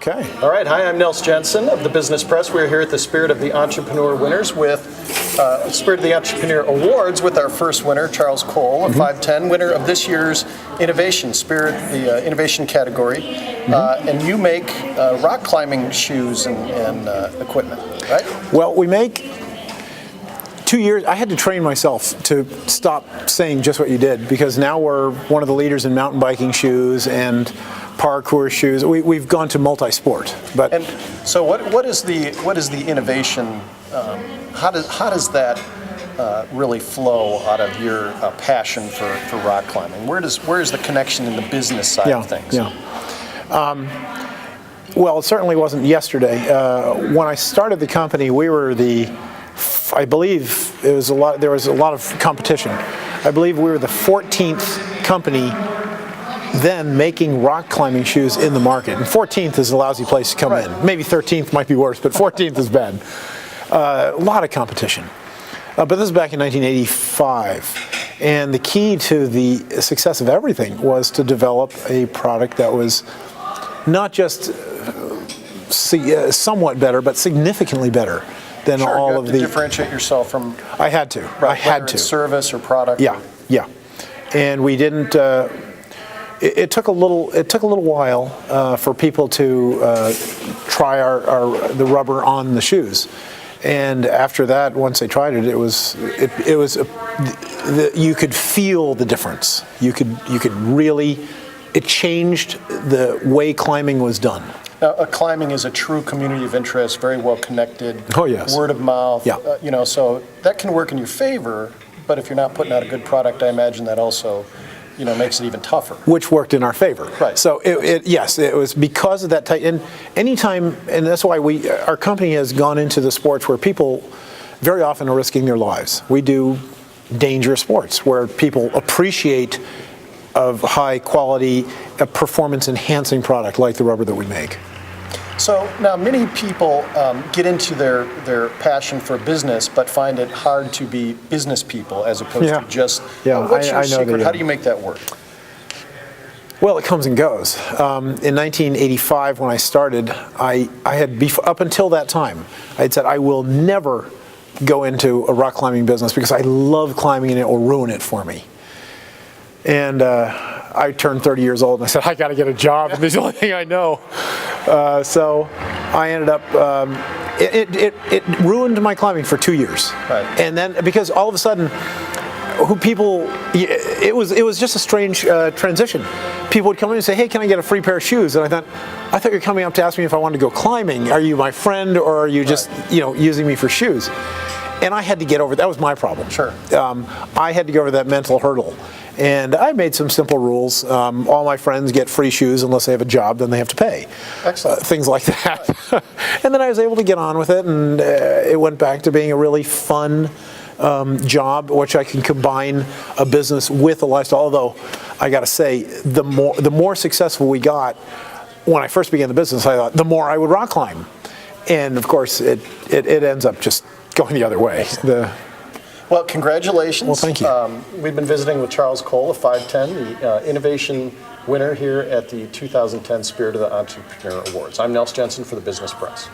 Okay. All right. Hi, I'm Nels Jensen of the Business Press. We're here at the Spirit of the Entrepreneur Winners with Spirit of the Entrepreneur Awards with our first winner, Charles Cole, a 5'10", winner of this year's Innovation Spirit, the innovation category. And you make rock climbing shoes and equipment, right? Well, we make 2 years. I had to train myself to stop saying just what you did, because now we're one of the leaders in mountain biking shoes and parkour shoes. We've gone to multi-sport. And so, what is the innovation? How does that really flow out of your passion for rock climbing? Where is the connection in the business side of things? Well, it certainly wasn't yesterday. When I started the company, we were I believe there was a lot of competition. I believe we were the 14th company then making rock climbing shoes in the market. And 14th is a lousy place to come in. Maybe 13th might be worse, but 14th is bad. A lot of competition. But this is back in 1985. And the key to the success of everything was to develop a product that was not just somewhat better, but significantly better than all of the... differentiate yourself from... I had to. Right, I had to. Service or product. Yeah. And we didn't... It took a little while for people to try the rubber on the shoes, and after that, once they tried it, you could feel the difference. You could really, it changed the way climbing was done. Now, climbing is a true community of interest, very well connected. Oh yes. Word of mouth. Yeah. So that can work in your favor, but if you're not putting out a good product, I imagine that also, makes it even tougher. Which worked in our favor. Right. So it was because of that type. And anytime, and that's why our company has gone into the sports where people very often are risking their lives. We do dangerous sports where people appreciate of high quality, performance enhancing product like the rubber that we make. So now many people get into their passion for business, but find it hard to be business people as opposed to just. What's your secret? How do you make that work? Well, it comes and goes. In 1985, when I started, I had up until that time, I had said I will never go into a rock climbing business because I love climbing and it will ruin it for me. And I turned 30 years old and I said, I got to get a job, and this is the only thing I know. So I ended up, it ruined my climbing for 2 years. Right. And then, because all of a sudden, it was just a strange transition. People would come in and say, hey, can I get a free pair of shoes? And I thought you were coming up to ask me if I wanted to go climbing. Are you my friend, or are you just, using me for shoes? And I had to get over, that was my problem. Sure. I had to get over that mental hurdle. And I made some simple rules. All my friends get free shoes unless they have a job, then they have to pay. Excellent. Things like that. Right. And then I was able to get on with it, and it went back to being a really fun job, which I can combine a business with a lifestyle. Although, I got to say, the more successful we got, when I first began the business, I thought the more I would rock climb. And of course, it ends up just going the other way. Well, congratulations. Well, thank you. We've been visiting with Charles Cole, a 5'10", the innovation winner here at the 2010 Spirit of the Entrepreneur Awards. I'm Nels Jensen for the Business Press.